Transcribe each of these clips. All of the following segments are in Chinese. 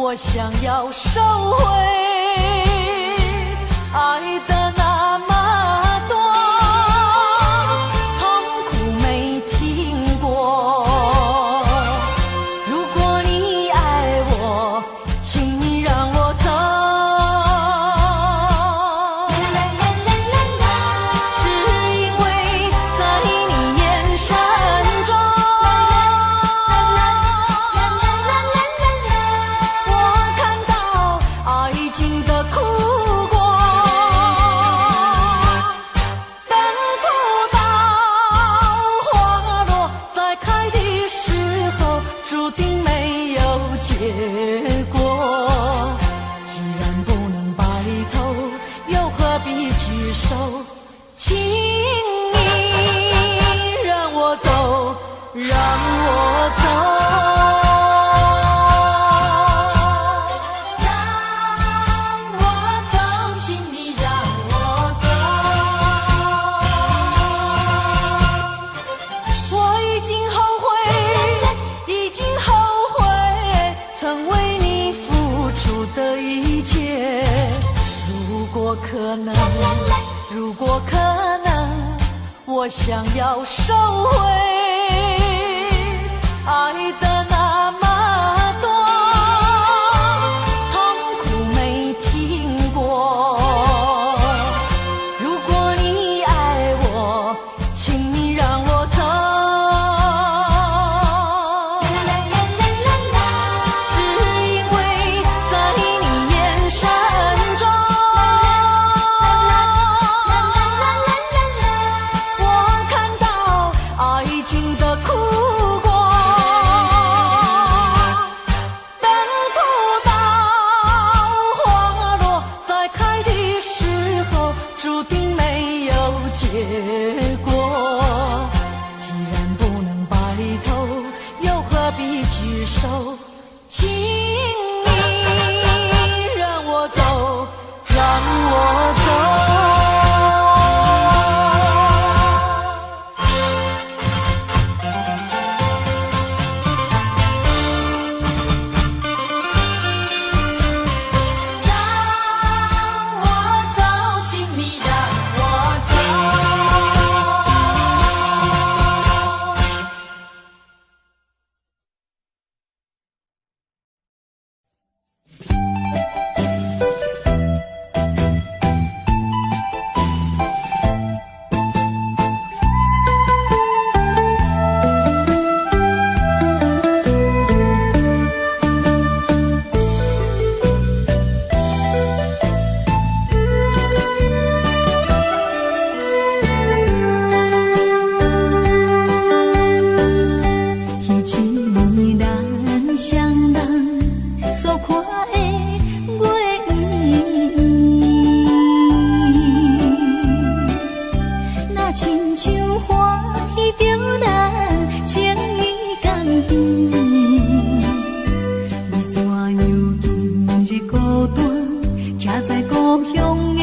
我想要收回爱的那么多，痛苦没听过。如果你爱我，请你让我走。只因为在你眼神中，我看到爱情的苦果。等不到花落再开的时候，注定没有结果。既然不能白头，又何必举手？请你让我走，让我走。让我走，请你让我走。我已经后悔，已经后悔曾为你付出的一切。如果可能，如果可能，我想要收回爱的那么多，痛苦没听过。如果你爱我，请你让我走。只因为在你眼神中，我看到爱情的苦果。等不到花落再开的时候，注定没有结果。既然不能白头，又何必举手？请你让我走，让我走。让我走，请你让我走。彼一咱双人所看的月圆，若亲像欢喜着咱情意甘甜，你怎样今日孤单徛在故乡的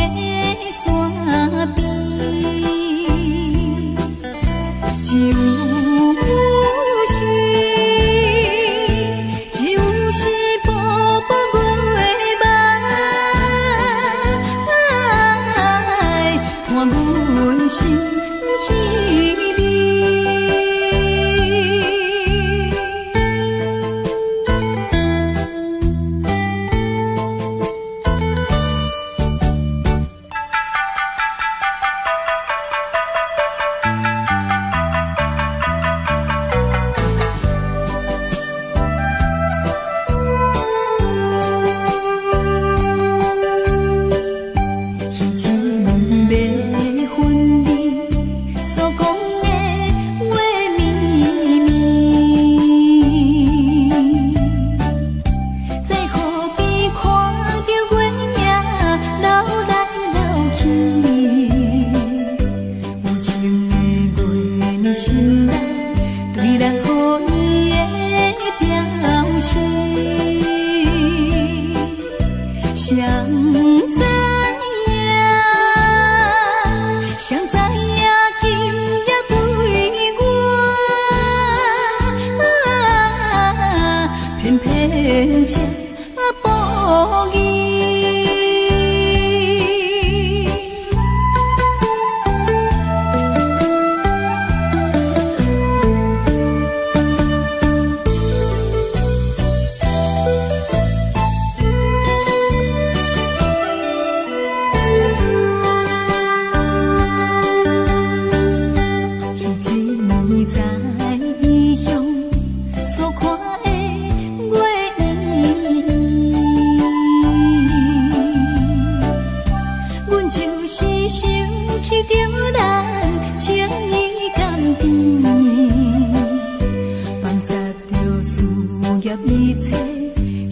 山边？就是步步月梦，伴阮心稀微。保佑。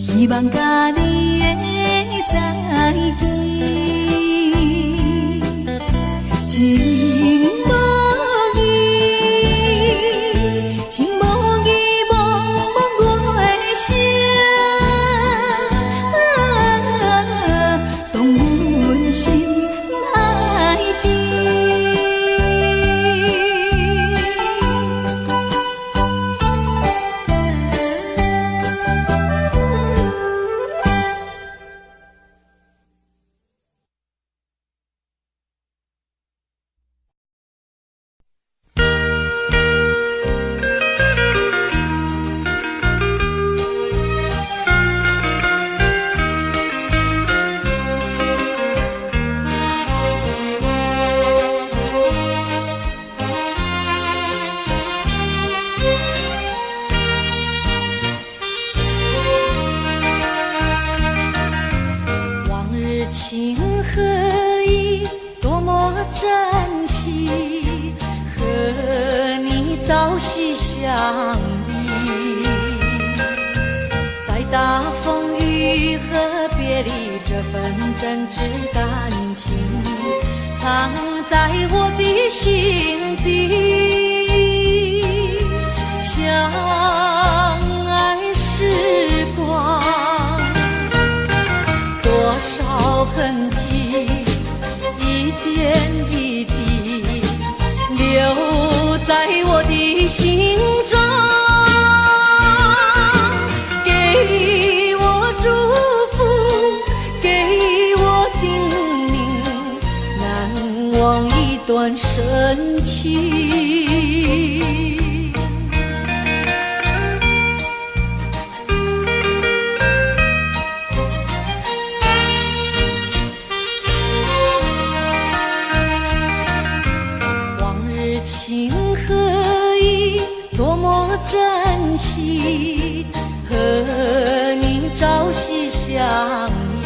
希望甲你的再见，情无义，情无义，茫茫月声，当阮心爱变。情何以多么珍惜，和你朝夕相依，在大风雨和别离，这份真挚感情藏在我的心底。相爱时光多少痕迹，一点一滴留在我的心中，给我祝福，给我叮咛，难忘一段深情。情何以多么珍惜，和你朝夕相依，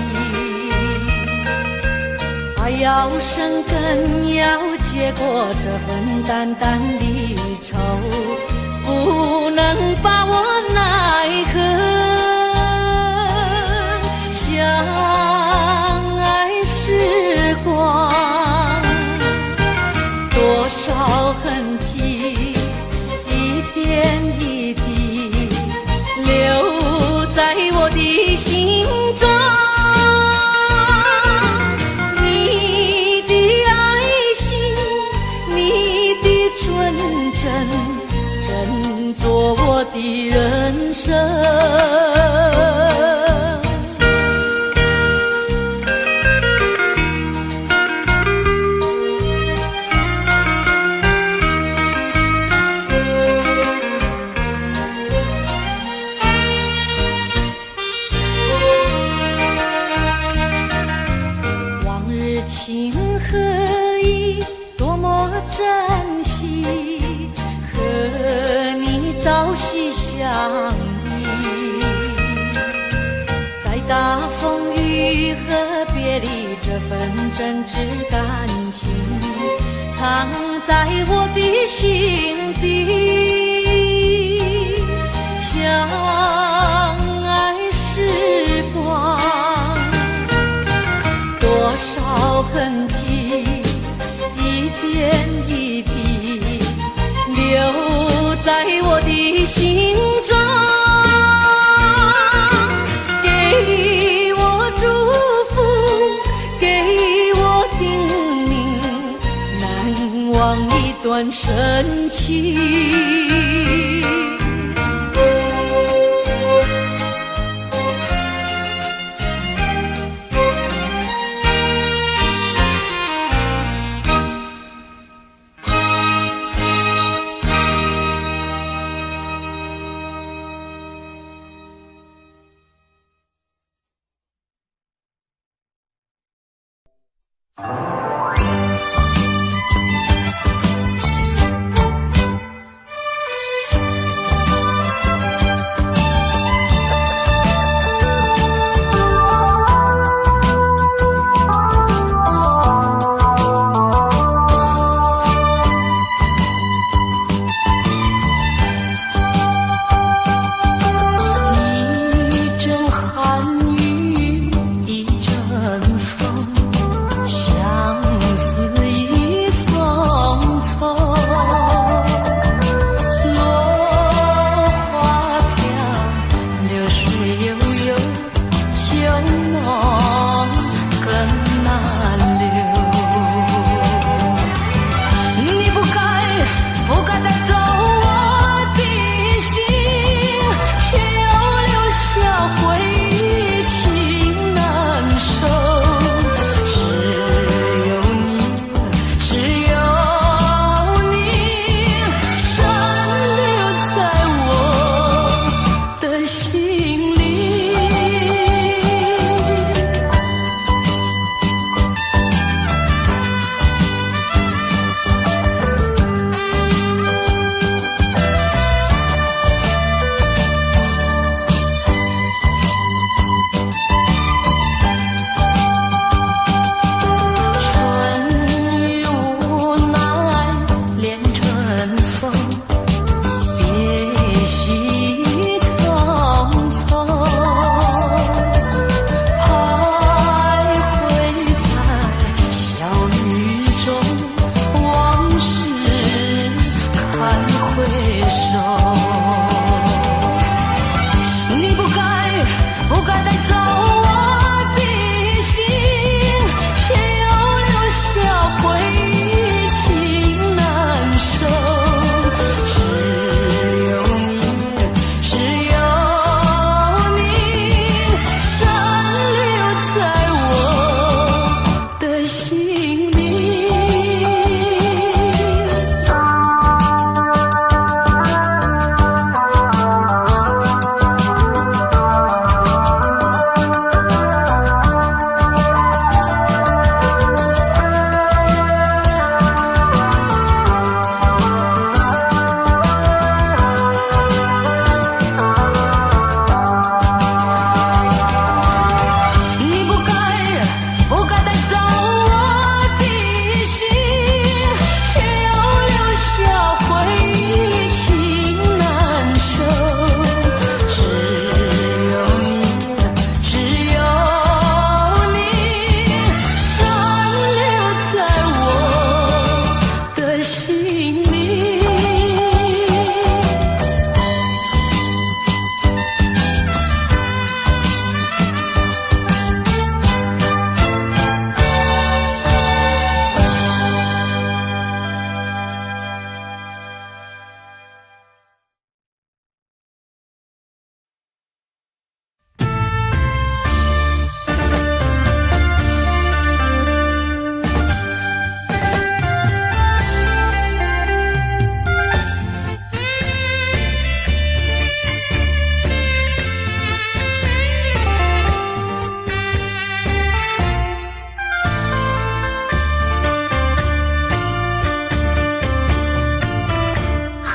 爱要生根，要结果这份淡淡的愁，不能把我奈何。相爱时光多少痕迹，一点一滴留在我的心中。你的爱心，你的纯真，振作我的人生。情何以多么珍惜，和你朝夕相依，在大风雨和别离，这份真挚感情藏在我的心底。相爱时光多少痕迹，一点一滴留在我的心中，给我祝福，给我叮咛，难忘一段深情。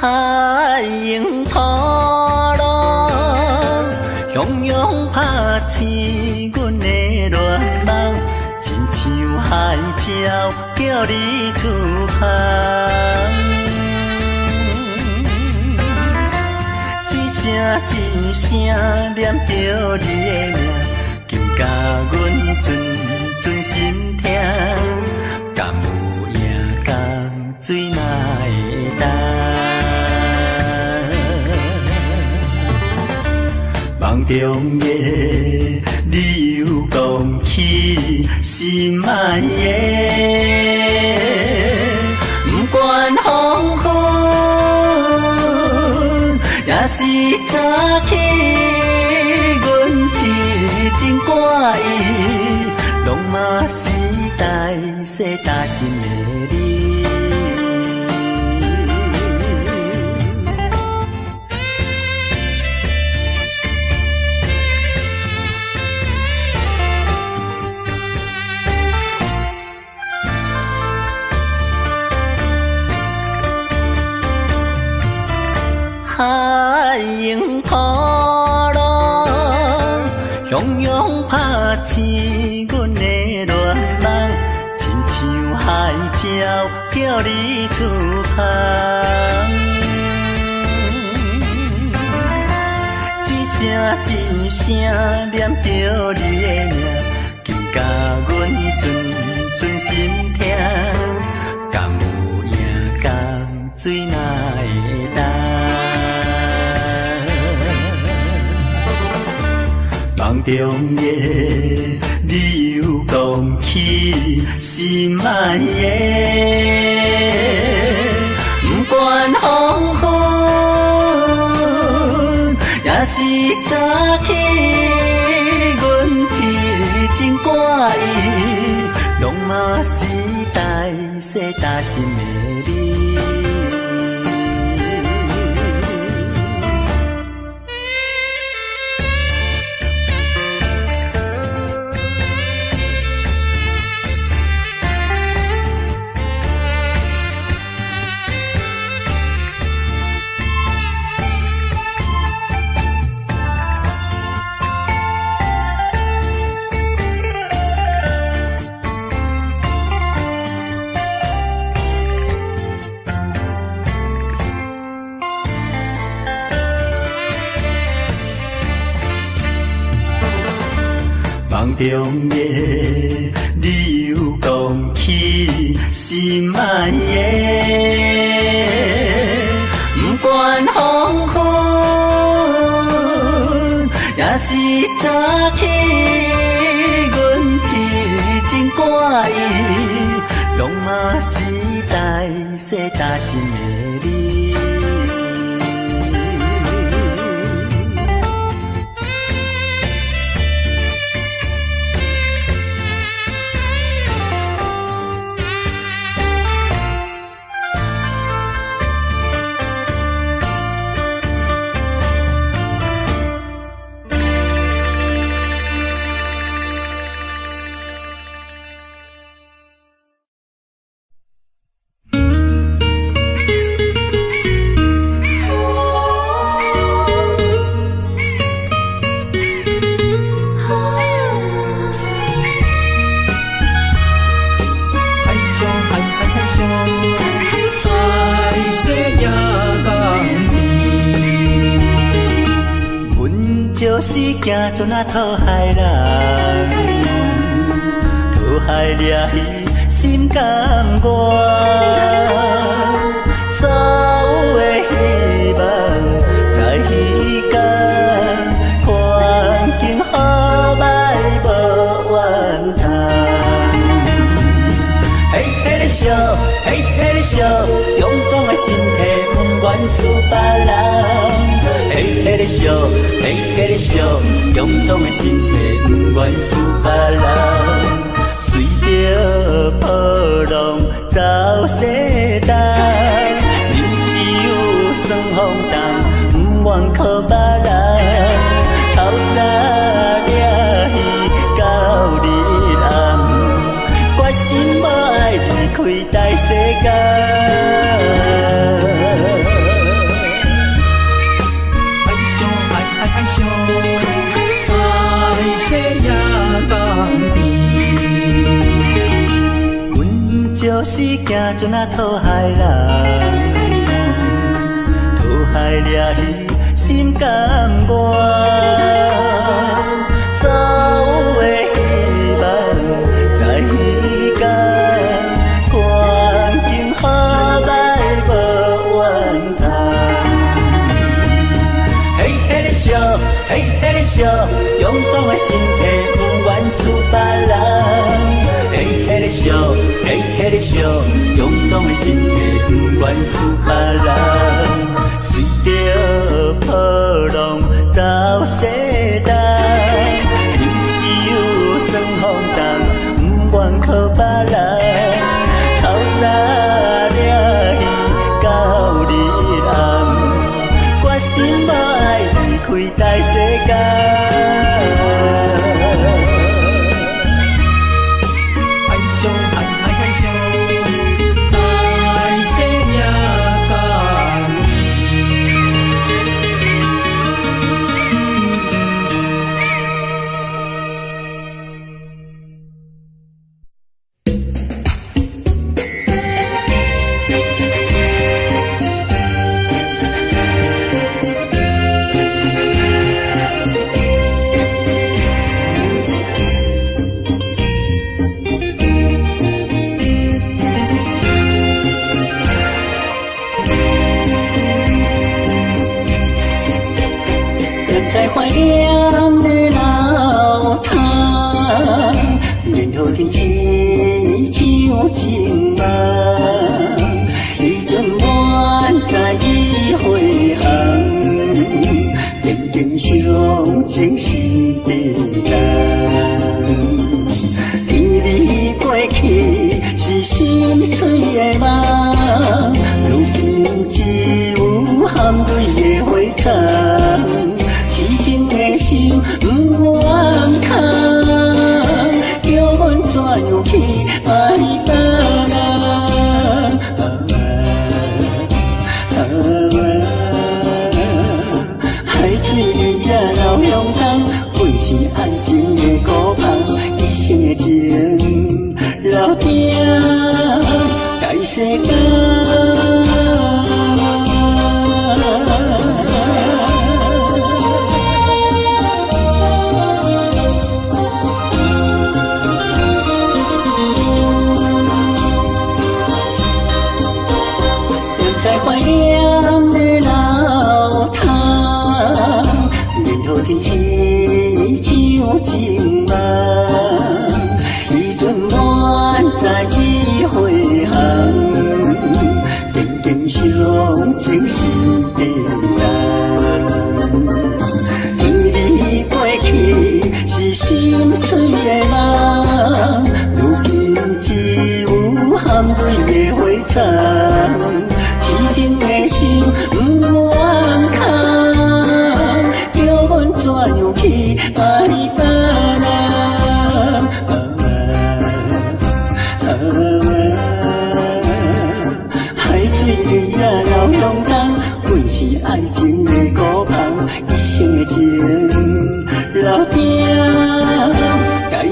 海涌波浪，汹涌拍醒阮的热梦，亲像海鸟叫你出航。一声一声念着你的名，求甲阮存心听，敢有夜江水哪会干？梦中的你又讲起心爱的，不管风雨，也是早起，阮痴情挂意，拢嘛是代谢大心的你。汹涌拍醒阮的恋梦，亲像海鸟叫你出航。一声一声念着你的名，紧甲阮存心听，敢有影江水哪会干？梦中夜，你又讲起心爱的，不管风雨，也是早起，阮痴情挂意，拢嘛是代谢大心的你。梦中夜，你又讲起心爱的，不管风雨，也是早起，阮痴情挂意，拢嘛是代谢大心的你。就是行做那讨海人，讨海掠鱼心甘愿，所有的希望在彼天，环境好歹无怨叹。嘿嘿咧笑，嘿嘿咧笑，臃肿的身体不愿输别人。嘿嘿咧笑，嘿嘿咧笑，臃肿的身体不愿输别人。随着波浪走世代，人生有酸风重，不愿靠别人。透早掠鱼到日暗，决心无爱离开大世界。就是行做那讨海人，讨海掠鱼心甘愿，所有的希望在彼天，环境好歹无怨叹。嘿嘿咧笑，嘿嘿咧笑，臃肿的身体不愿输别人。嘿嘿咧笑，嘿嘿咧笑，臃肿的身体不愿输别人。随着波浪走世代，人生有酸风重，不愿靠别人。透早掠鱼到日暗，决心无爱离开大世界。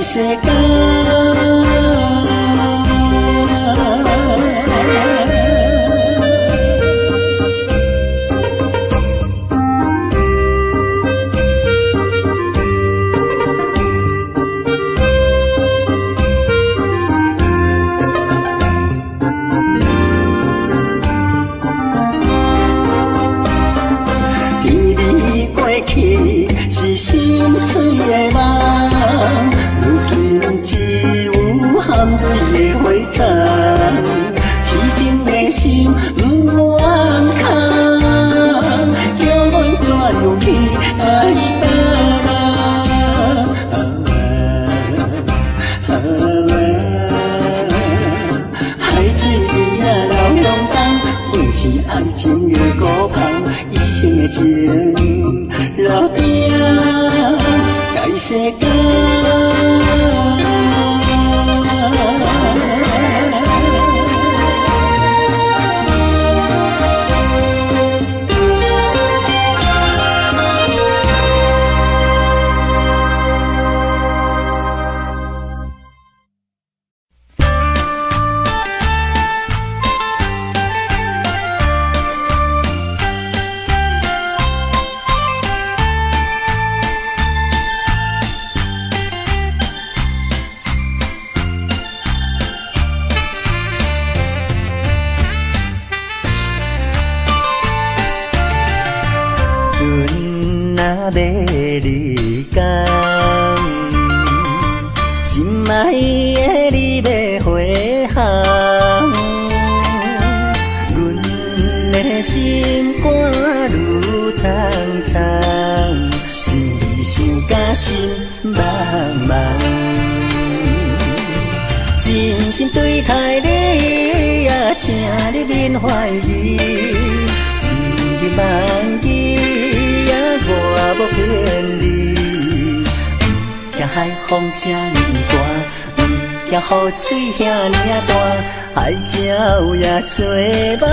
世间。是心碎的梦，如今只有含泪的花丛。痴情的心不愿空，叫阮怎样去爱海水边仔流浪东，本是爱情的孤芳，一生的情。留定在世间。要离港，心爱的你要回航，阮的心肝愈苍苍，想你想甲心茫茫，真心对待你呀，请你免怀疑，千日万记呀，我无骗你，惊海风这呢大，惊雨水遐呢大，海鸟也做无伴。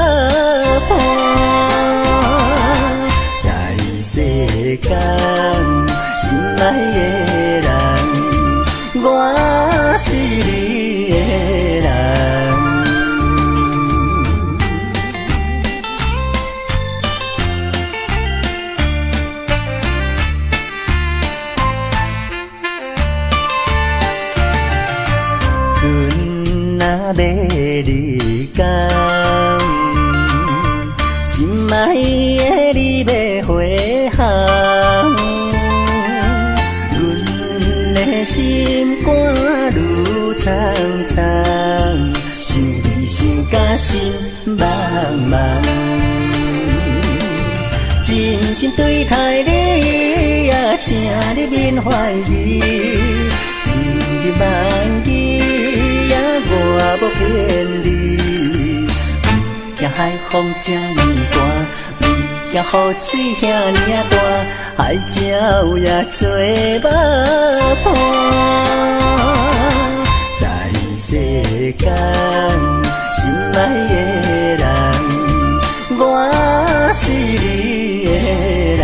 在世间，心爱的人，我是你的人。船若要离港，心爱的你要回航，阮的心肝愈苍苍，想你想甲心茫茫，真心对待你呀，请你免怀疑，千日万记呀，我无骗你，惊海风这呢大，惊雨水遐呢大，海鸟也做无伴。在世间，心爱的人，我是你的人。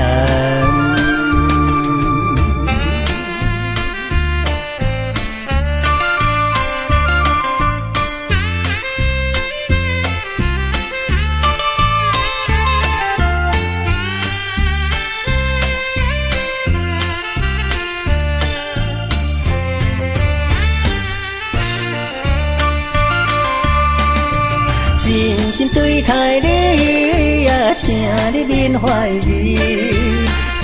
真心对待你呀，请你免怀疑，千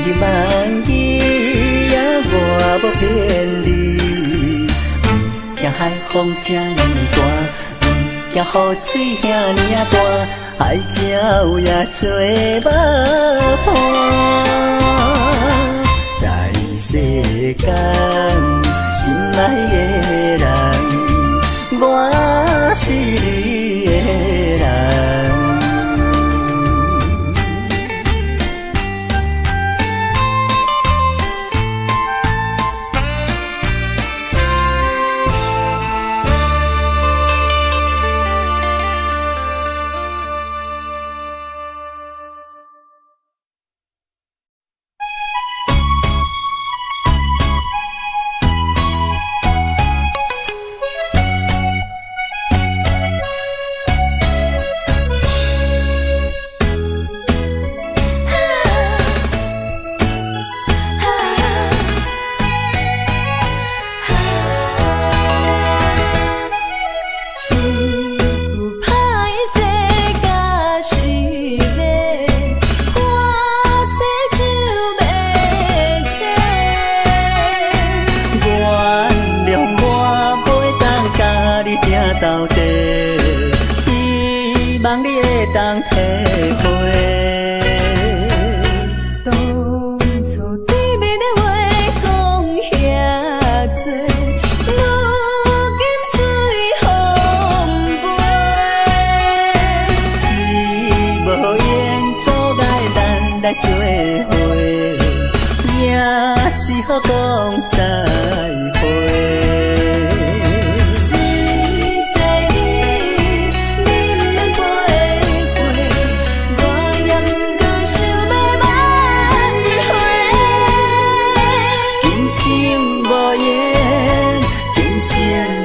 日万记呀，我无骗你，惊海风这呢大，惊雨水遐呢大，海鸟也做无伴。在世间，心爱的人，我是你的人。生无缘，今生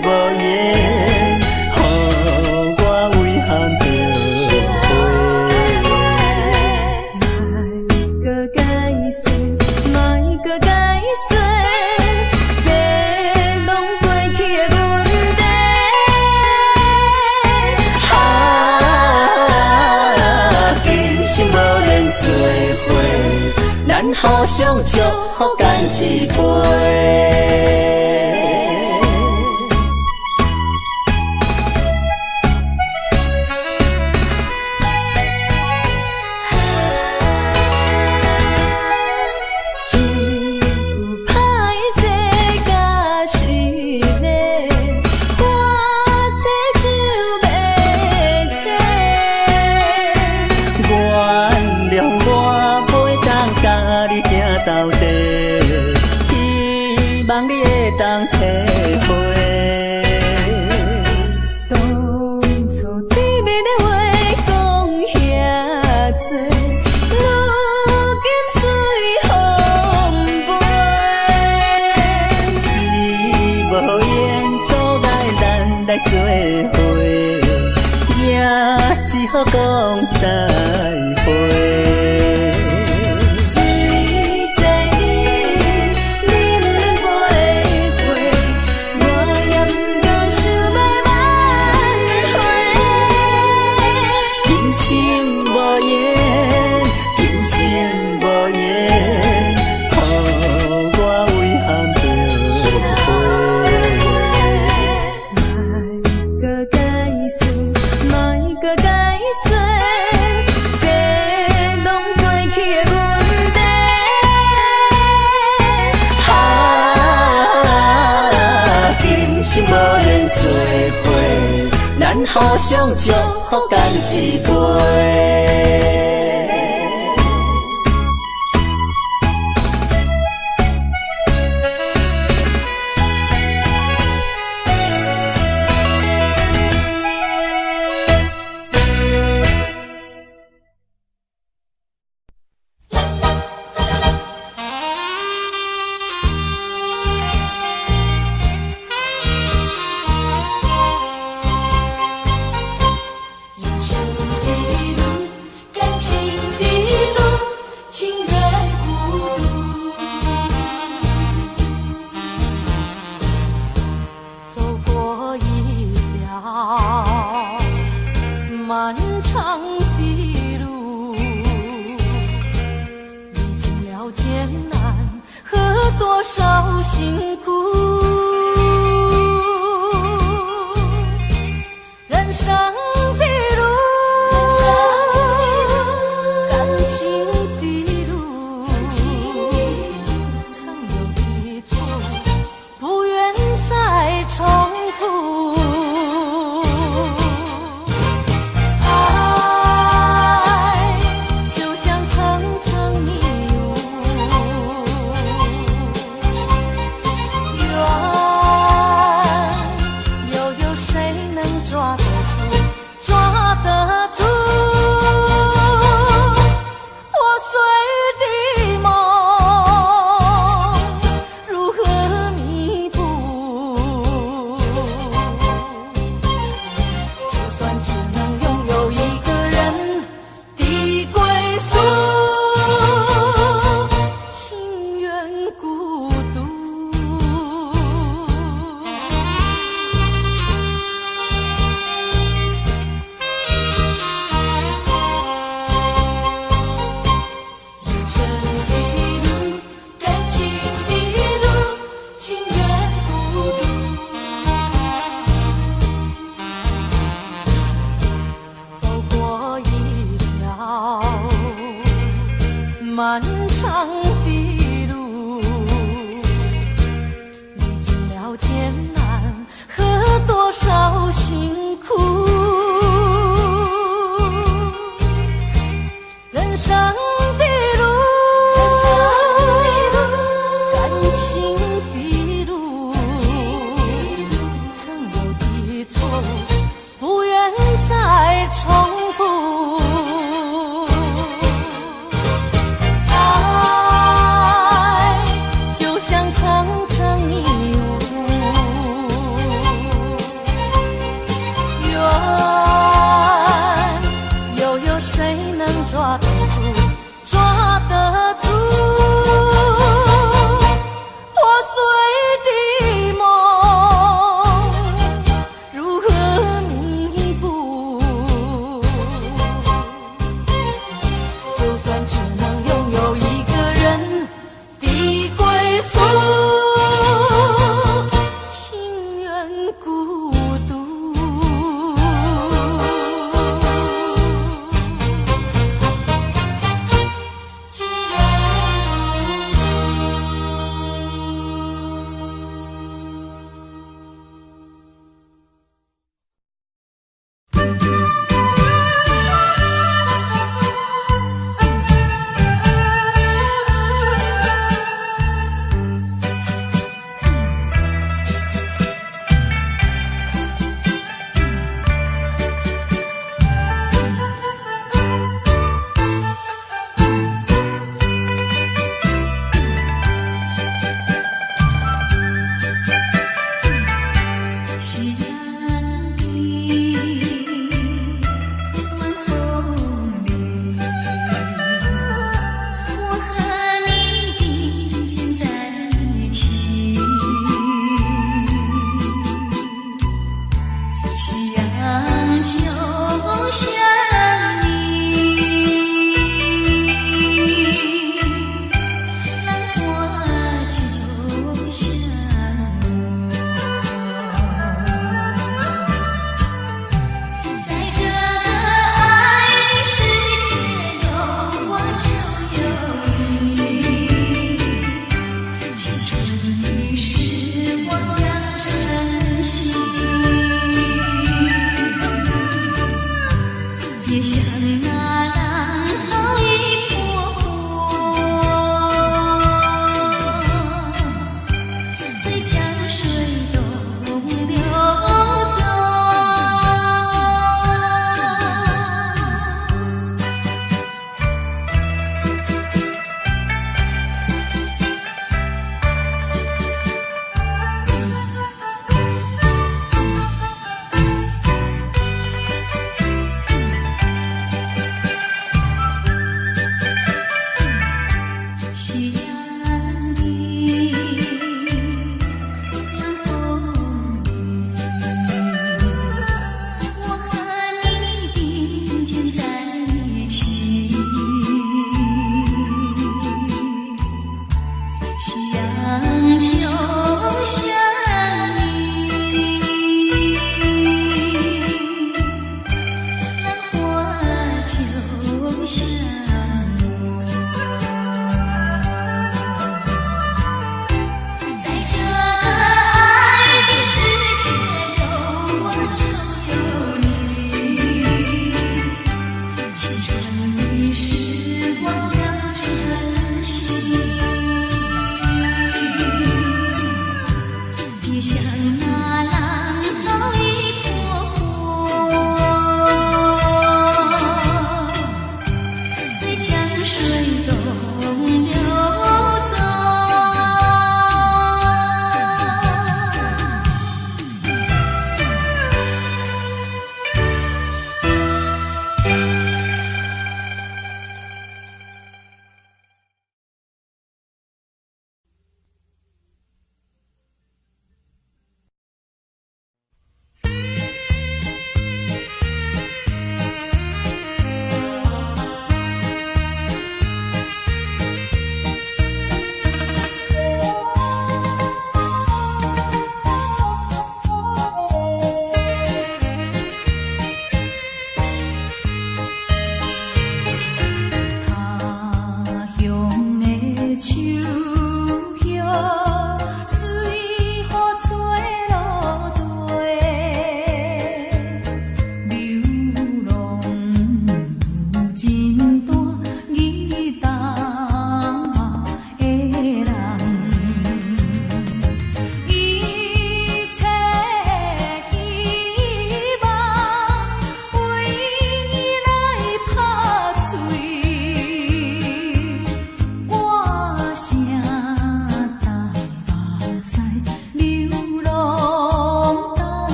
无缘，予我遗憾着莫搁解释，莫搁解释，这拢过去的问题。今生无缘做伙，咱互相祝福干一杯。一句歹势甲是咧，我这就要切。原谅我袂当甲你行到底，希望你会当体会。当初甜蜜的话讲遐多，如今随风飞。是无缘阻碍咱来做伙，也只好讲再会。随这意，你不免飞回，我也不敢想要挽回。今生无缘，今生无缘，予我遗憾着莫搁解释，莫搁解释，这拢过去的问题。今生无缘做伙，咱互相祝福干一杯。人生的路，感情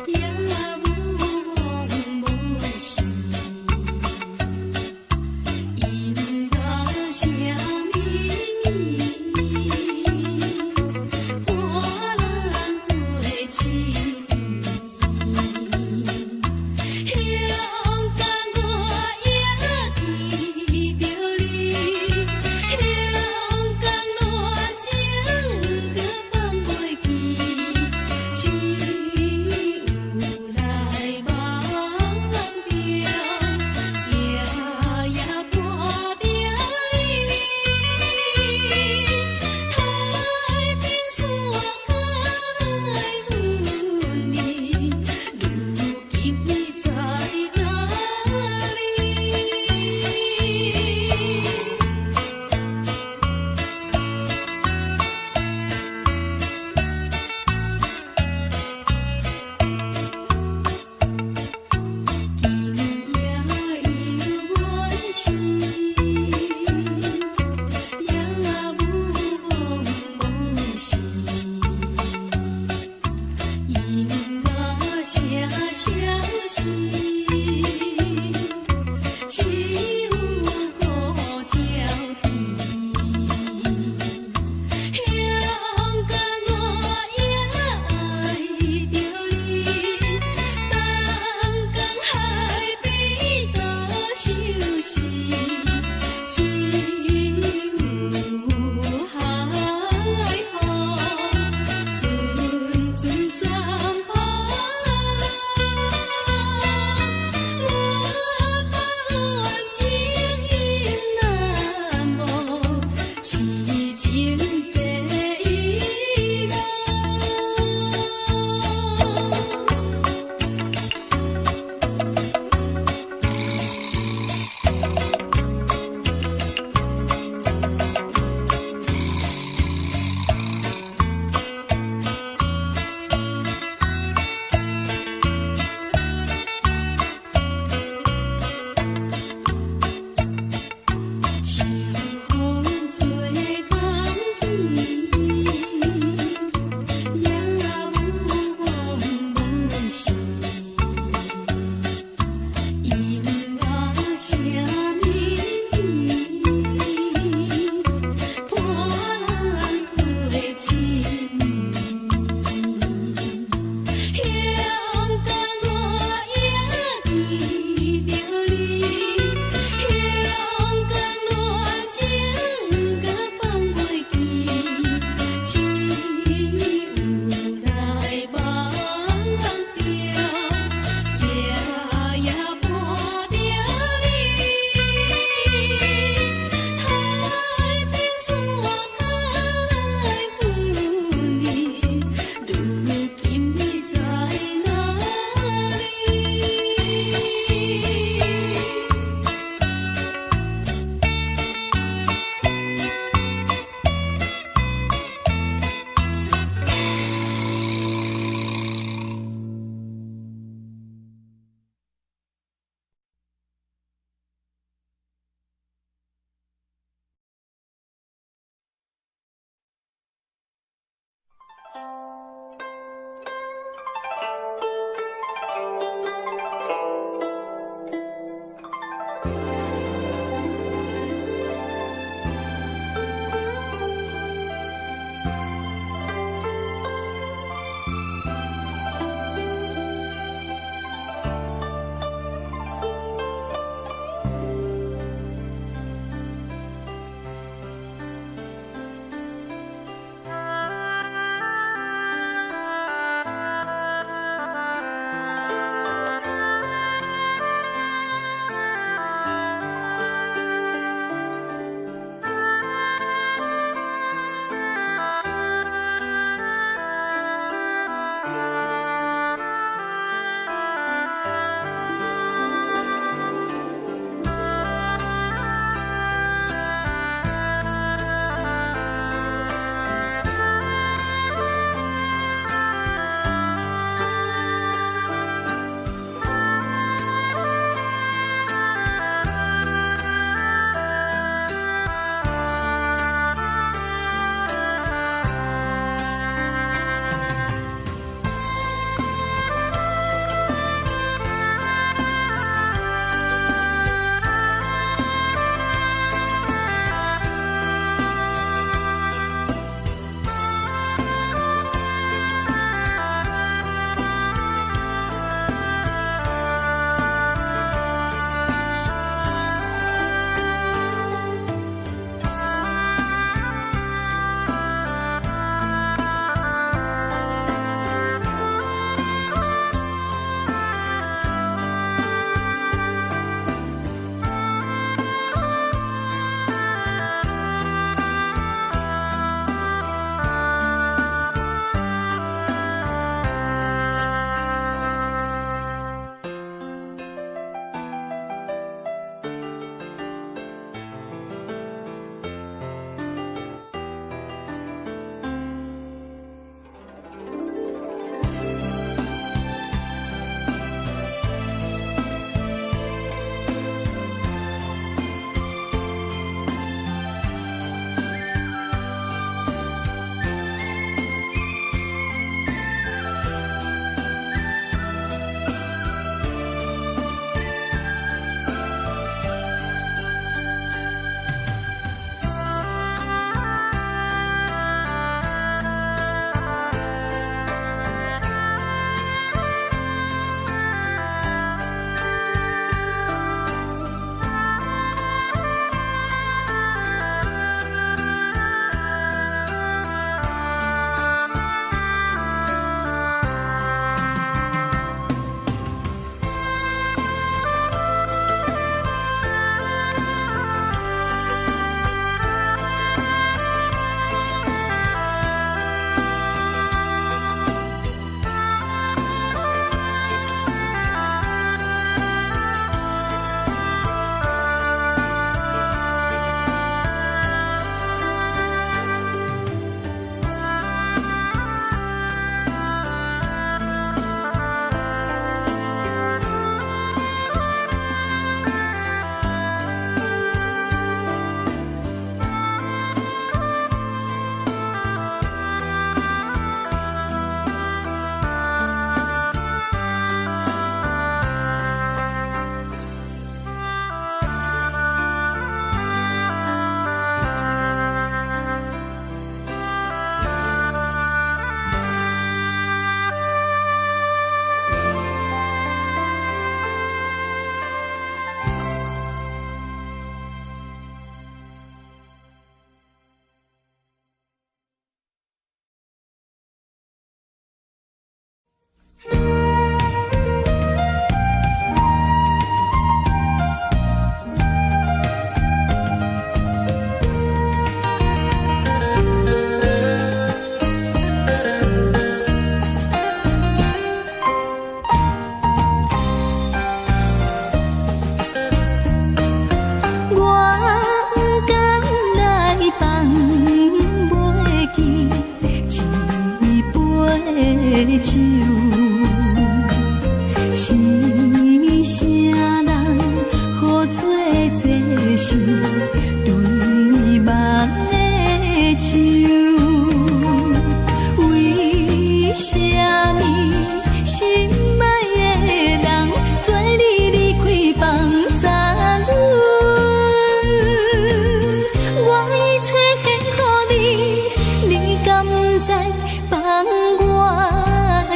也无望无。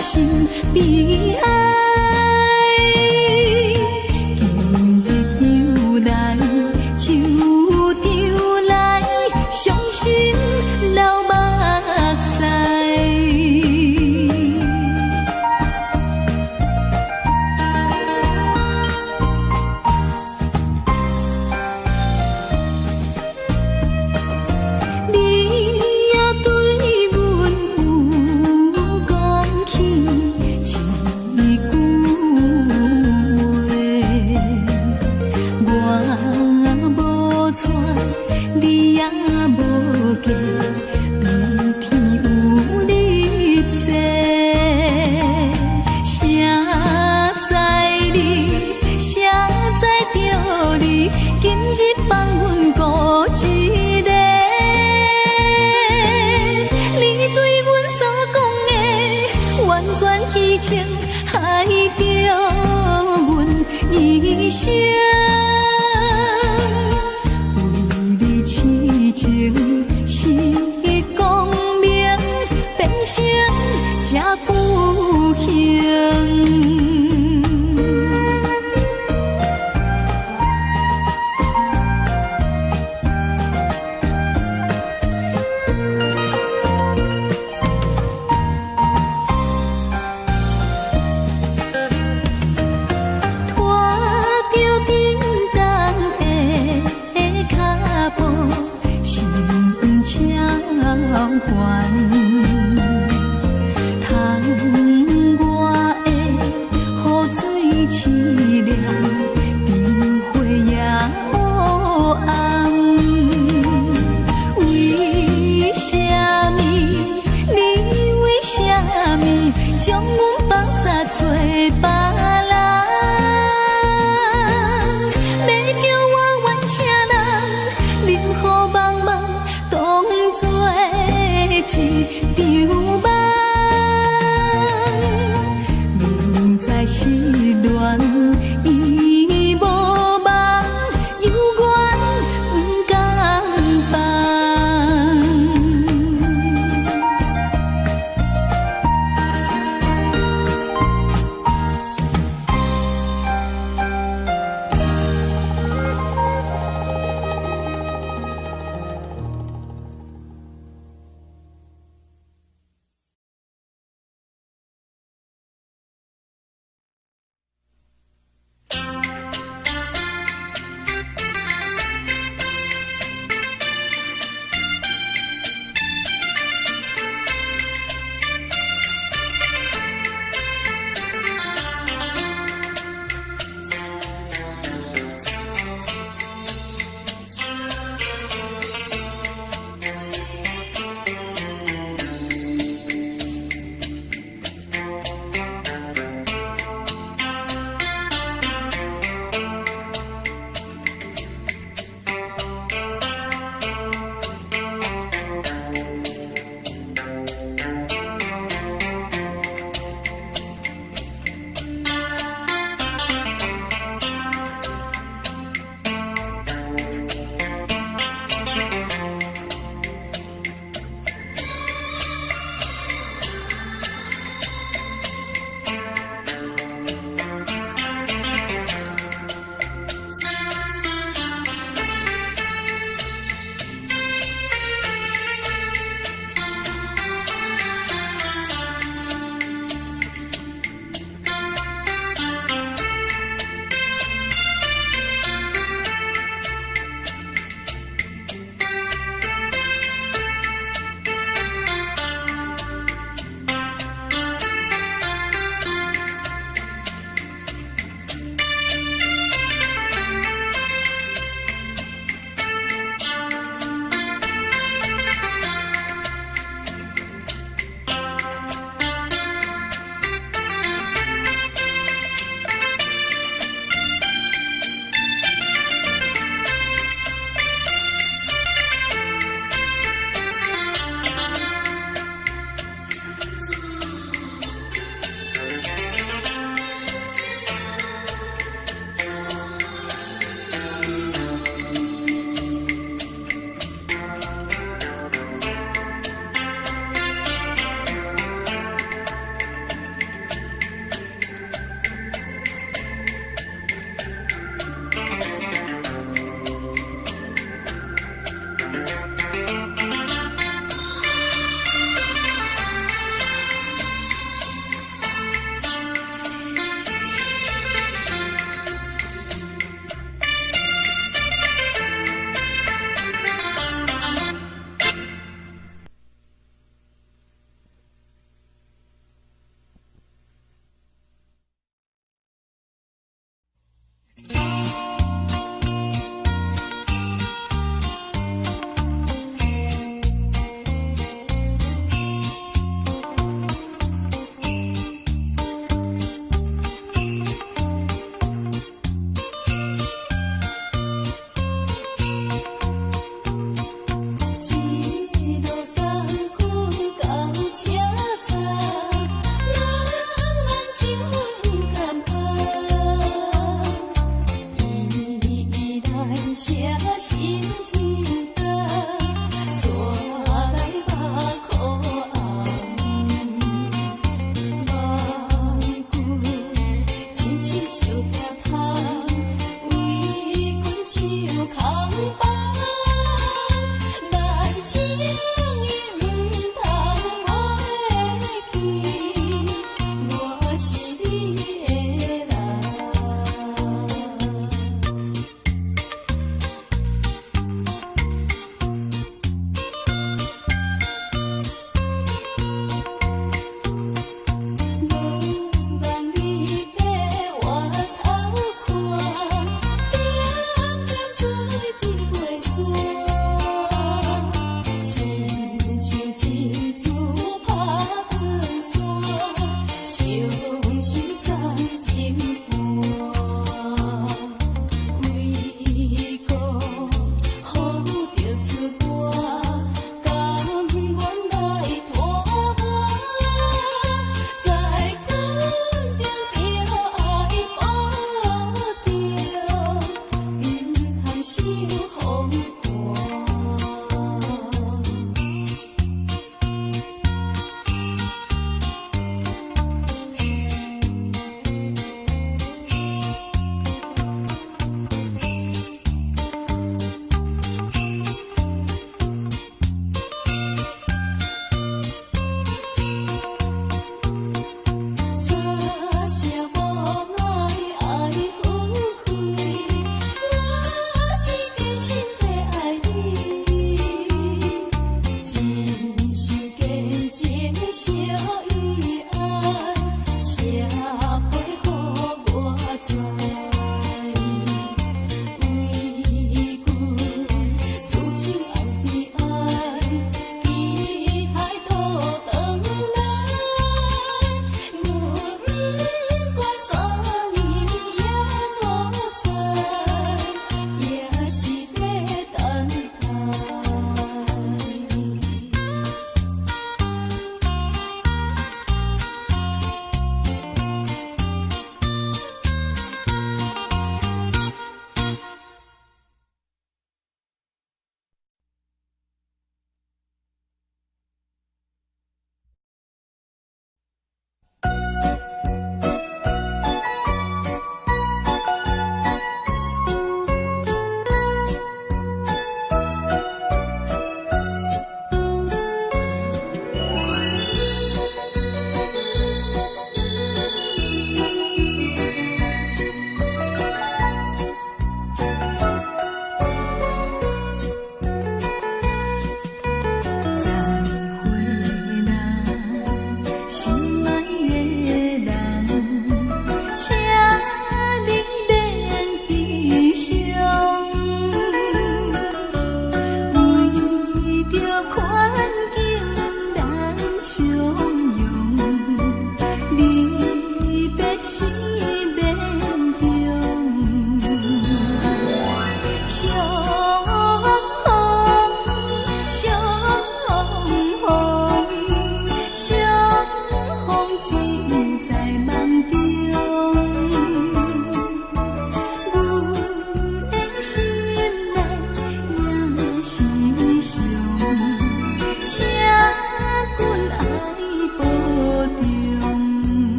心悲哀。今日又来旧场来，伤心流目屎。情害着阮一生，为你痴情是光明，变成这不幸。将阮放撒找别人，要叫我怨啥人？冷雨茫茫，当作一场梦。明知失恋。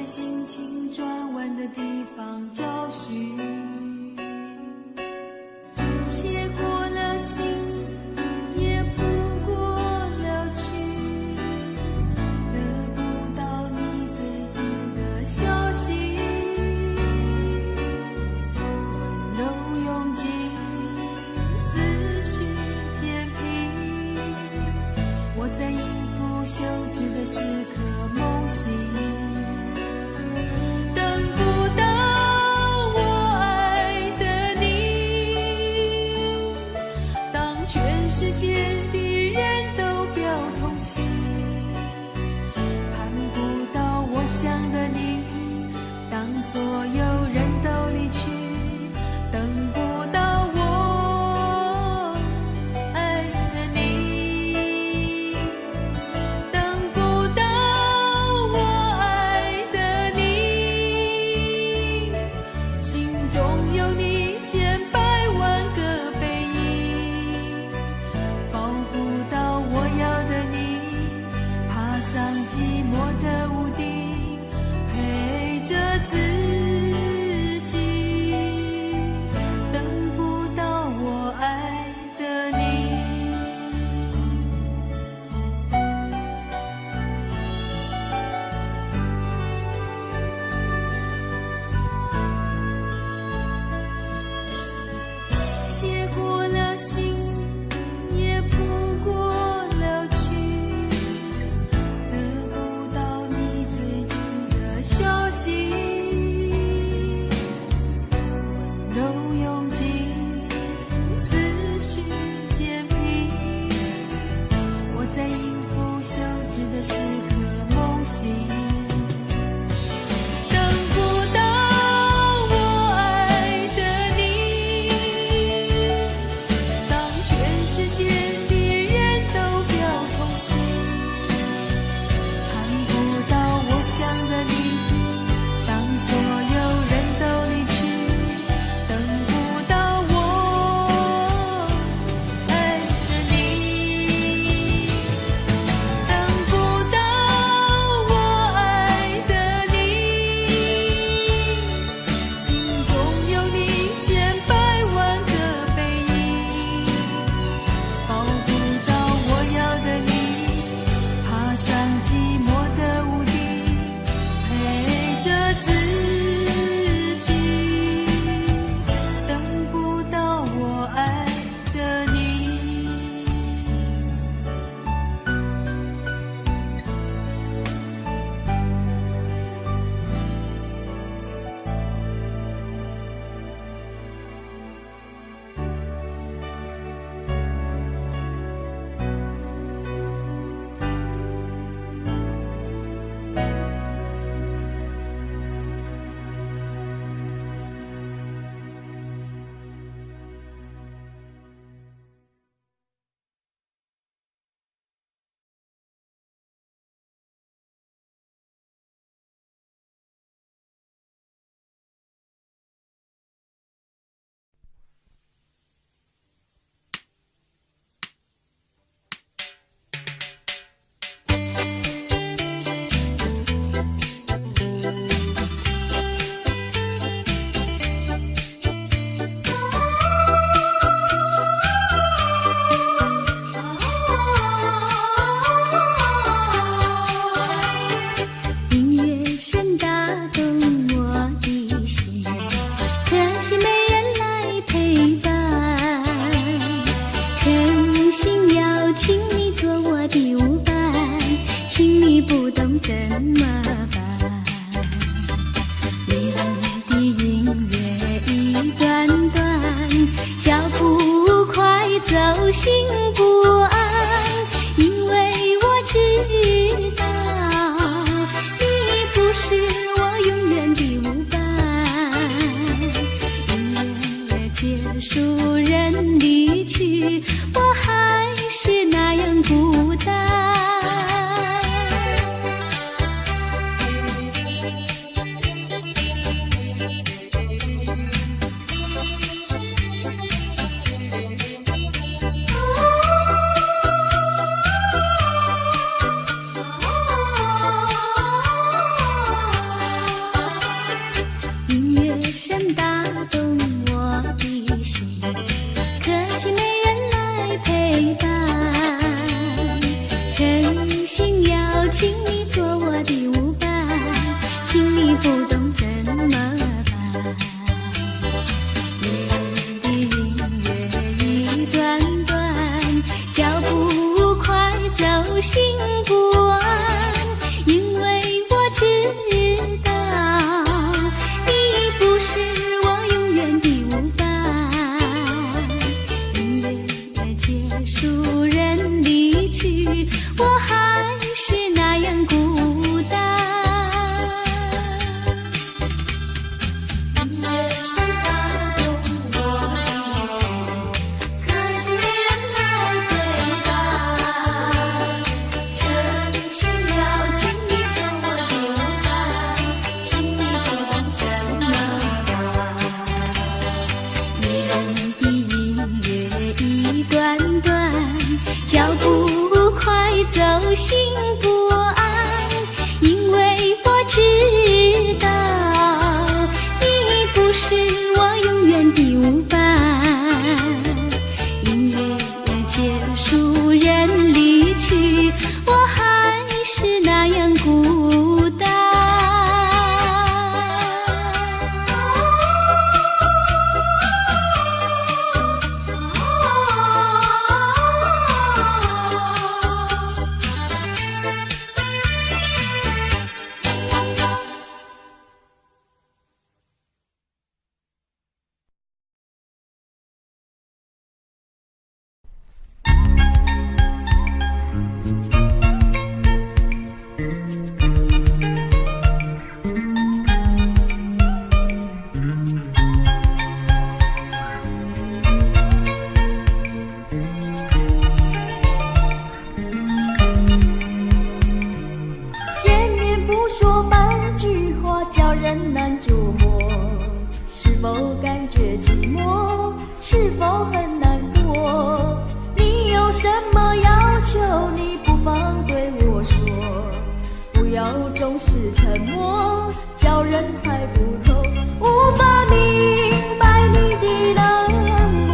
在心情转弯的地方找寻，写过了信，也谱过了曲，得不到你最近的消息，温柔拥挤，思绪渐平，我在应付休止的时刻梦醒，等不到我爱的你，当全世界的人都表同情，盼不到我想的你，当所有人都离去，等不到我爱的你，等不到我爱的你，心中有你千百万个背影，抱不到我要的你，爬上寂寞的屋顶，陪着自己，等不到我爱的你。写过了信，也谱过了曲，得不到你最近的消息，温柔拥挤，思绪渐平，我在应付休止的时刻梦醒，等不到我爱的你，当全世界的人都表同情，盼不到我想的你，当所有人都离去，等不到我爱的你，等不到我爱的你，心中有你千百万个背影，抱不到我要的你，爬上寂寞的屋顶，陪着自己，等不到我爱的你。音乐声打动我的心，可惜没人来陪伴。诚心邀请你做我的舞伴，请你不懂怎么办？美丽的音乐一段段，脚步快走心不安，因为我知道你不是我永远的舞伴。音乐结束，人离去，我还是那样孤单。不说半句话，叫人难捉摸。是否感觉寂寞？是否很难过？你有什么要求？你不妨对我说，不要总是沉默，叫人猜不透，无法明白你的冷漠，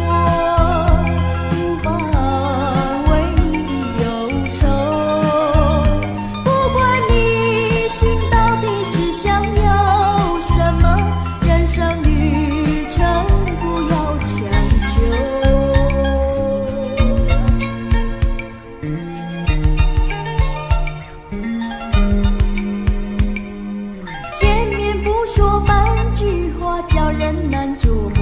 无法为你的忧愁。不管你心到底是想要什么，人生旅程不要强求。见面不说半句话，叫人难捉摸。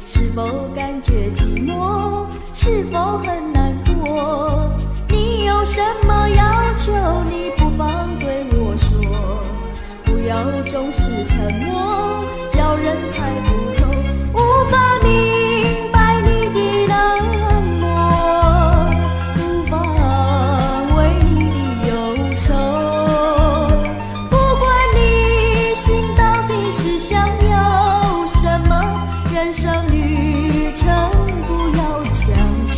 是否感觉寂寞？是否很难过？你有什么要求？你不妨对我说，不要总是沉默，叫人猜不透，无法明白你的冷漠，无法为你的忧愁。不管你心到底是想要什么，人生旅程不要强求。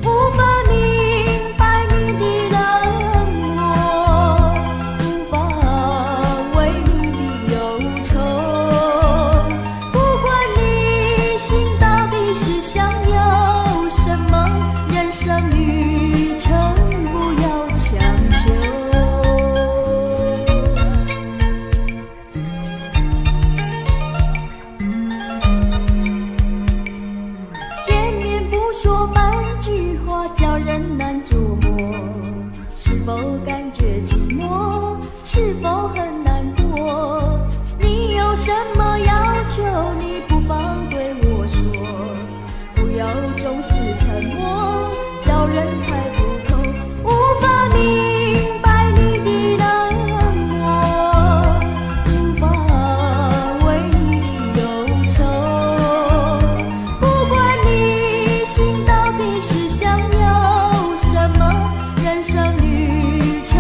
无法明白你的冷漠，无法为你的忧愁。不管你心到底是想要什么，人生旅程不要强求。见面不说半句话，叫人难捉摸。是否感觉寂寞？是否很难过？你有什么要求？你不妨对我说，不要总是沉默，叫人猜不透，无法明白你的冷漠，无法为你的忧愁。不管你心到底是想要什么，人生旅程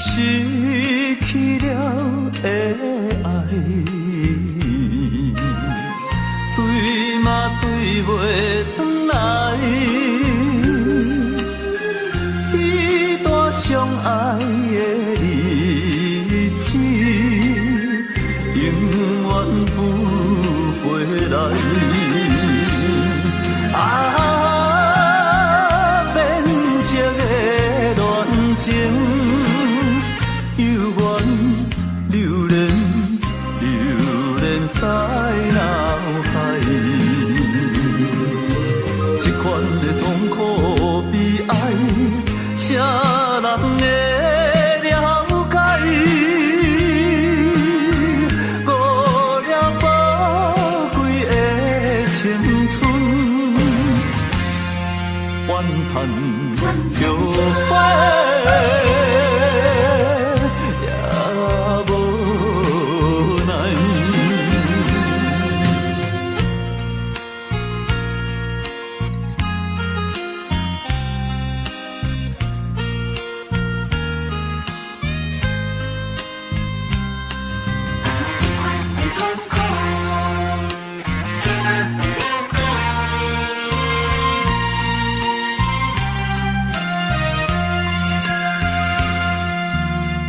失去了的爱，对嘛对袂转来，彼段相爱的日子，永远不回来。变色的恋情，犹原流连，流连在脑海。这款的痛苦悲哀，谁人会了解？误了宝贵的青春。怨叹后悔，也无奈。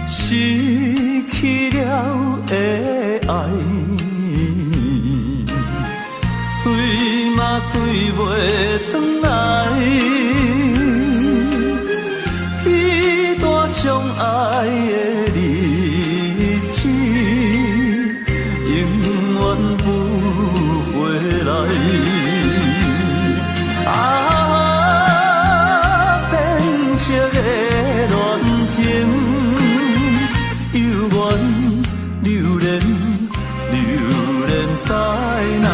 失去了的爱，对嘛对袂转来，彼段相爱的日子，永远不回来。变色的恋情。犹原流连，流连在脑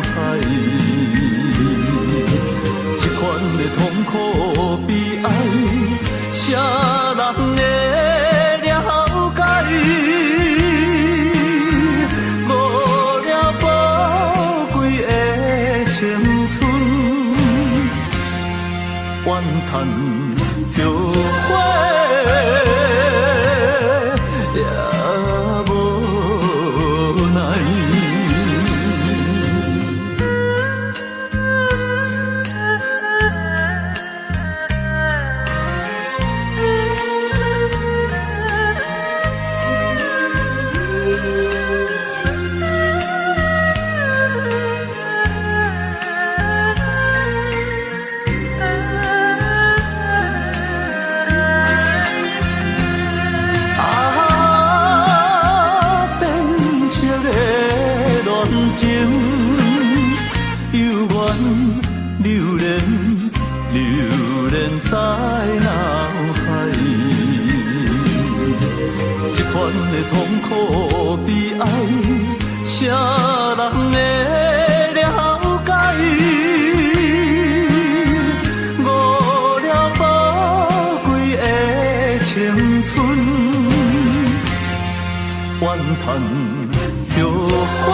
海。这款的痛苦悲哀，谁人会了解？误了宝贵的青春，怨叹后悔。也无奈。情犹原流连，流连在脑海。这款的痛苦悲哀，谁人会了解？误了宝贵的青春，怨叹后悔。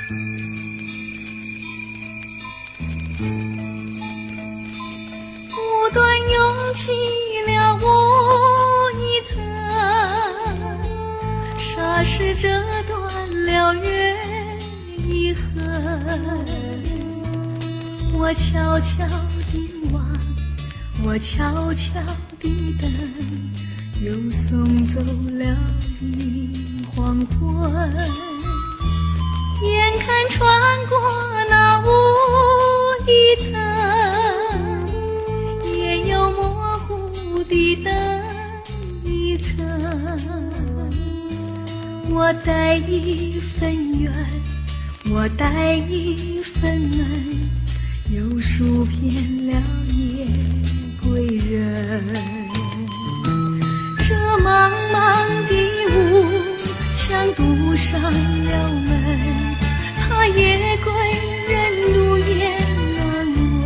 不断涌起了我一层，霎时折断了缘一痕。我悄悄地望，我悄悄地等，又送走了一黄昏。眼看穿过那雾一层，也有模糊的灯一程。我带一份缘，我带一份恩，又数遍了夜归人。这茫茫的雾像堵上了门，他夜归人路也难闻。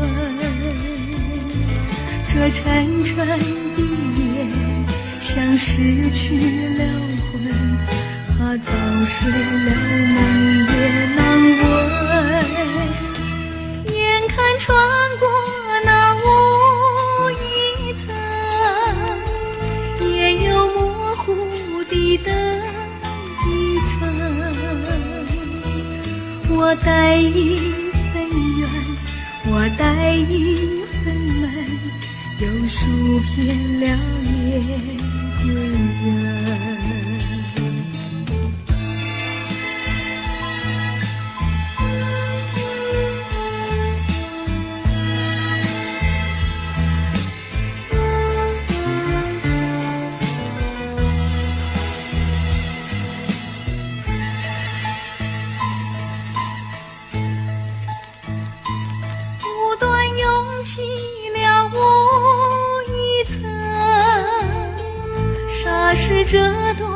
这沉沉的夜像失去了魂，他早睡了梦也难闻。眼看穿过那雾一层，也有模糊的灯一程。我带一份缘，我带一份门，又数遍了夜归人。起了我一层，霎时折断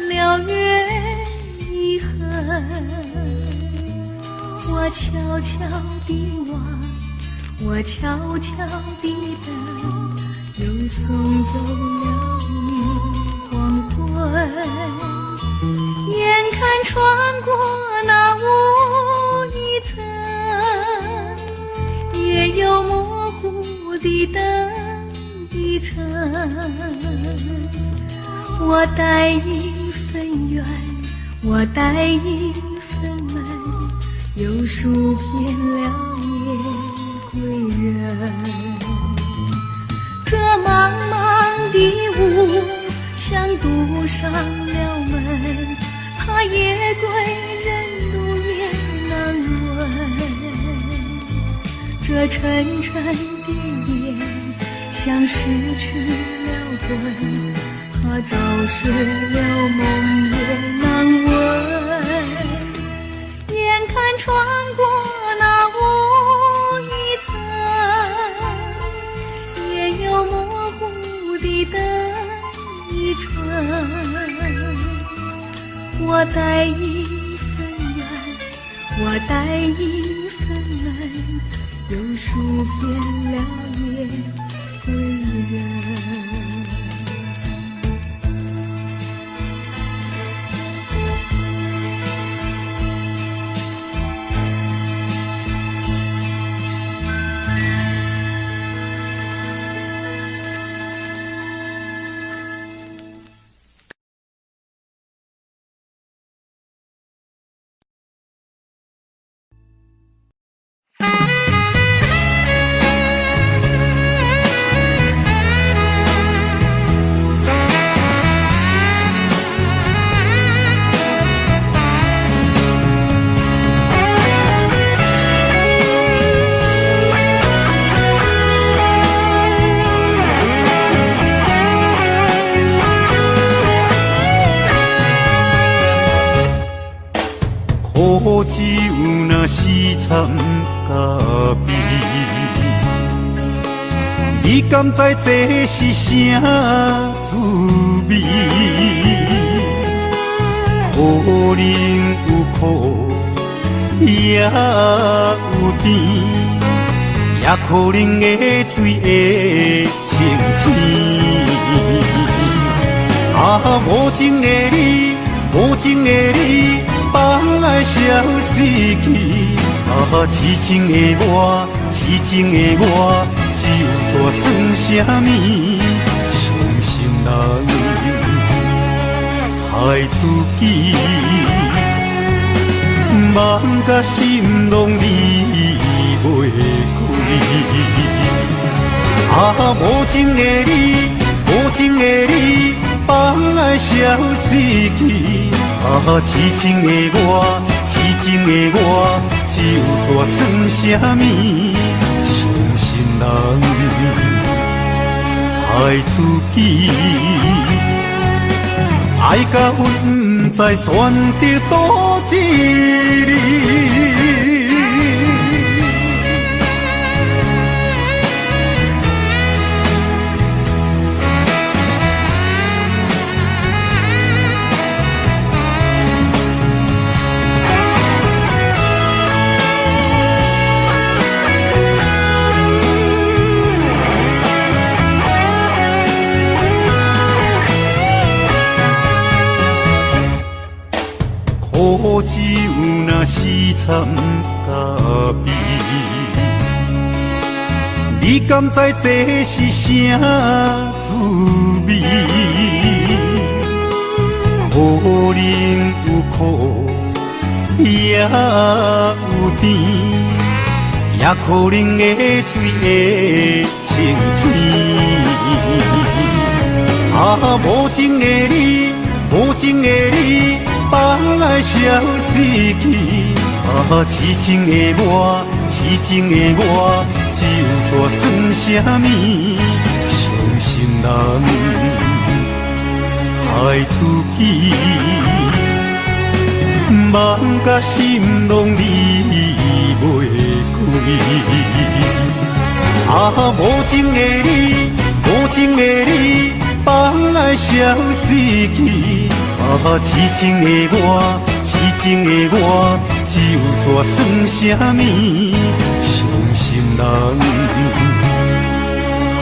了缘一痕。我悄悄地望，我悄悄地等，又送走了你黄昏。眼看穿过那雾一层，也有模糊的灯一程。我带一份缘，我带一份门，又数遍了夜归人。这茫茫的雾像堵上了门，他夜归人路也难闻。这沉沉的夜像失去了魂，他早睡了梦也难闻。眼看穿过那雾一层，也有模糊的灯一程。我带一份缘，我带一份恩，又数遍了夜归人。苦酒若是参加味，你敢知这是啥滋味？可能有苦，也有甜，也可能会水会清醒。啊，无情的你，无情的你。放爱消失去。痴情的我，痴情的我，只有怎算什么？伤心人害自己，梦甲心拢离袂开。无情的你，无情的你，放爱消失去。痴情的我，痴情的我，只有怎算什么？伤心人害自己，爱甲阮不知选择倒一日。苦酒若是掺咖啡，你敢知这是啥滋味？可能有苦，也有甜，也可能会水会清醒。无情的你，无情的你，放爱消失去。痴情的我，痴情的我，只有怎算什么？伤心人害自己，梦甲心拢离袂开。无情的你，无情的你，放爱消失去。痴情的我，痴情的我，只有怎算什么？伤心人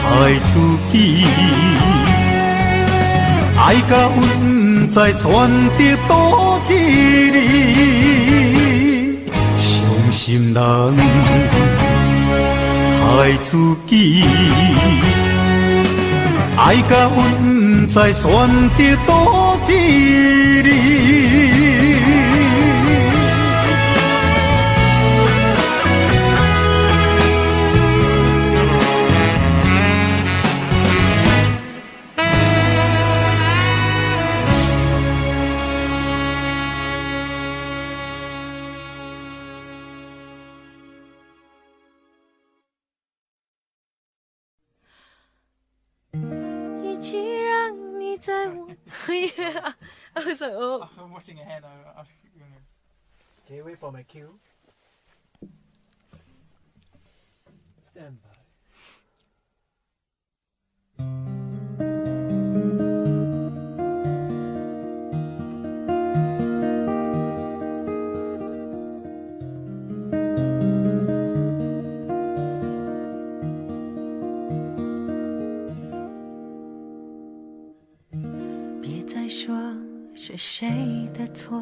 害自己，爱甲阮不知选择倒一日。伤心人害自己，爱甲阮不知选择倒一日。既让你在我，Yeah, I was like, oh. I'm watching ahead. Okay, wait for my cue. Stand by. 别再说是谁的错，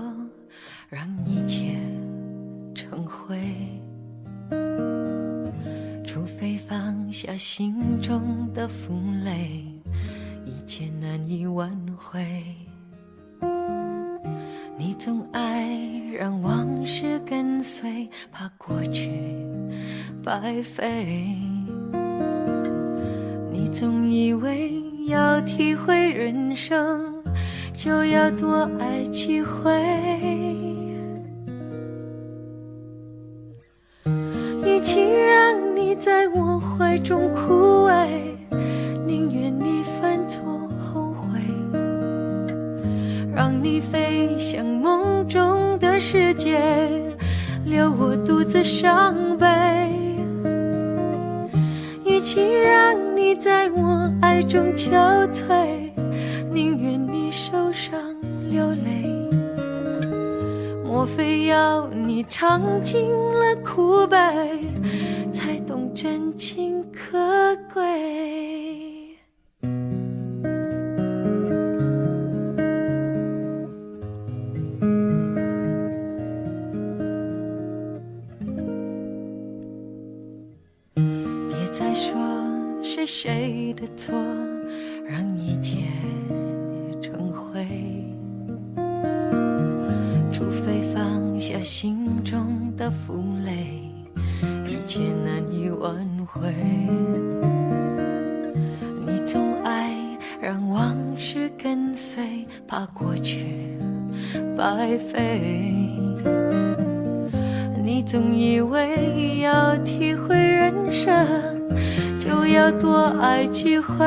让一切成灰。除非放下心中的负累，一切难以挽回。你总爱让往事跟随，怕过去白费。你总以为要体会人生，就要多爱几回。与其让你在我怀中枯萎，宁愿你犯错后悔，让你飞向梦中的世界，留我独自伤悲。与其让你在我爱中憔悴，宁愿你受伤流泪。莫非要你尝尽了苦悲，才懂真情可贵？说是谁的错，让一切成灰。除非放下心中的负累，一切难以挽回。你总爱让往事跟随，怕过去白费。你总以为要体会人生，就要多爱几回。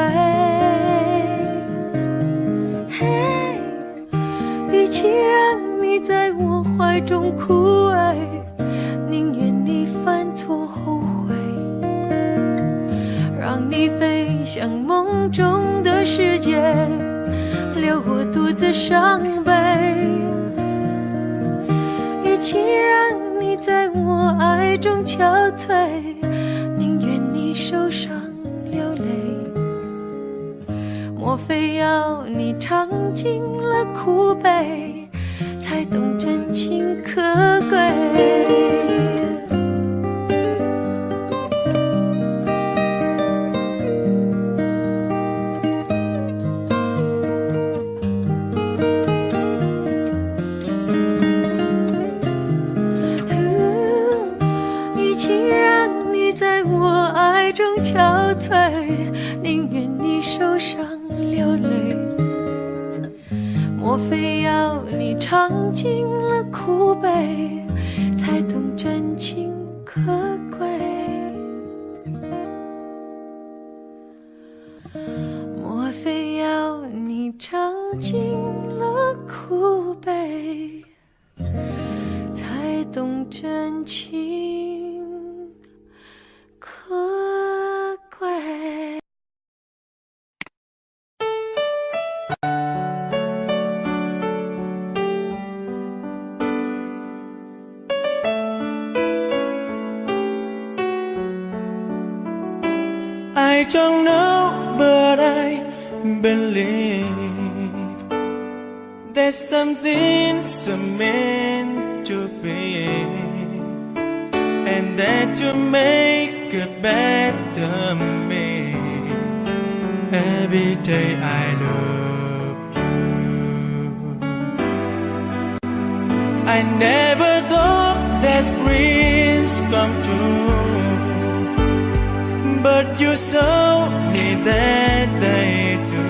与其让你在我怀中枯萎，宁愿你犯错后悔，让你飞向梦中的世界，留我独自伤悲。与其让你在我爱中憔悴，宁愿你受伤流泪。莫非要你尝尽了苦悲，才懂真情可贵？憔悴，宁愿你受伤流泪。莫非要你尝尽了苦悲，才懂真情可贵？莫非要你尝尽了苦悲，才懂真情可贵？I don't know, but I believe that something's meant to be, and that to make a better me. Every day I love you. I never thought that dreams come true, but you showed me that they do.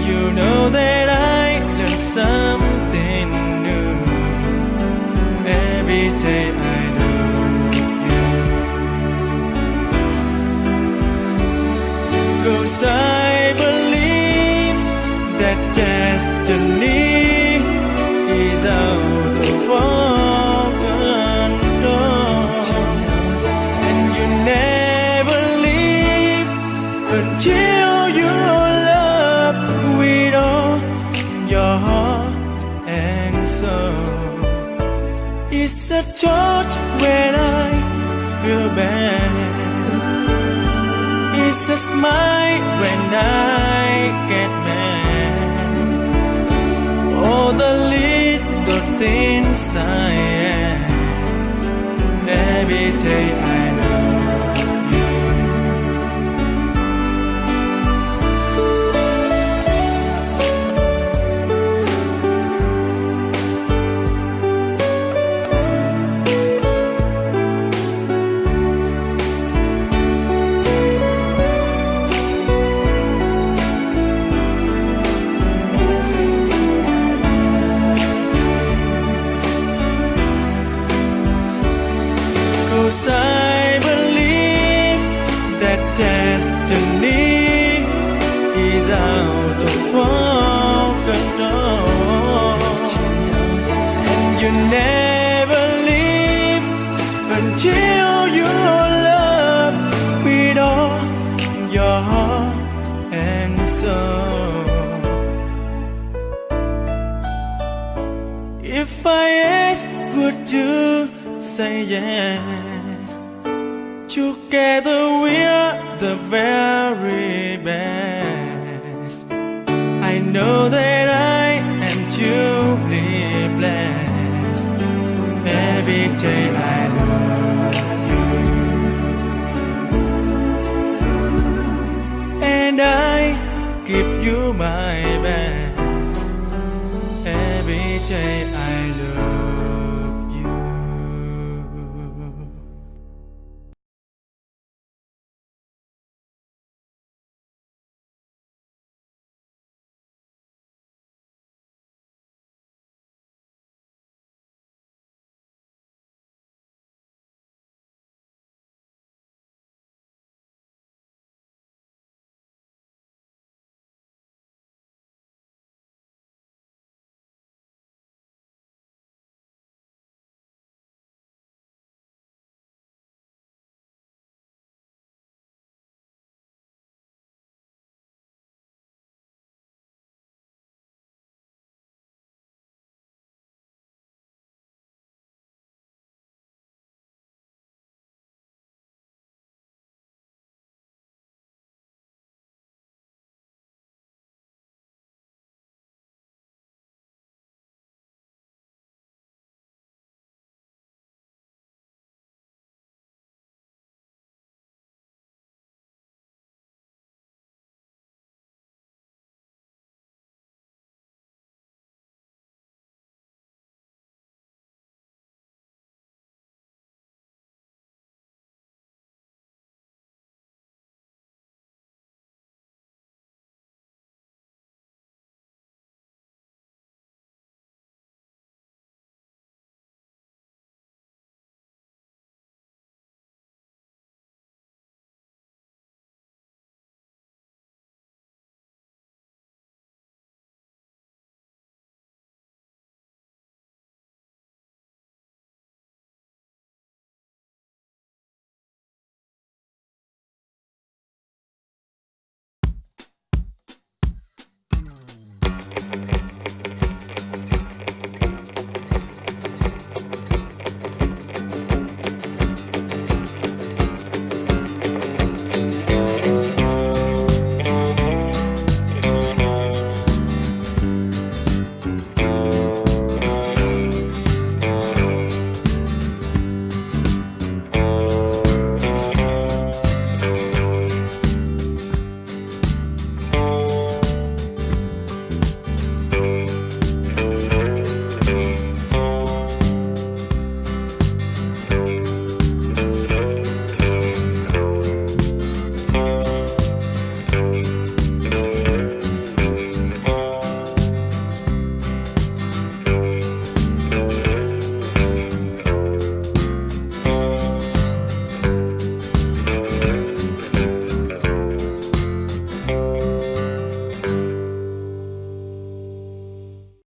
You know that I learned something new. Every day I love you. 'Cause I believe that destiny is out of our control, and you never leave until your love with all your heart and soul. It's a touch when I feel bad, it's a smile when I get mad. All the little things I am. Every day I love you. I believe that destiny is out of our control, and you never leave until your love with all your heart and soul. If I ask, would you say yes? Together we're the very best. I know that I am truly blessed. Every day I love you. my best every day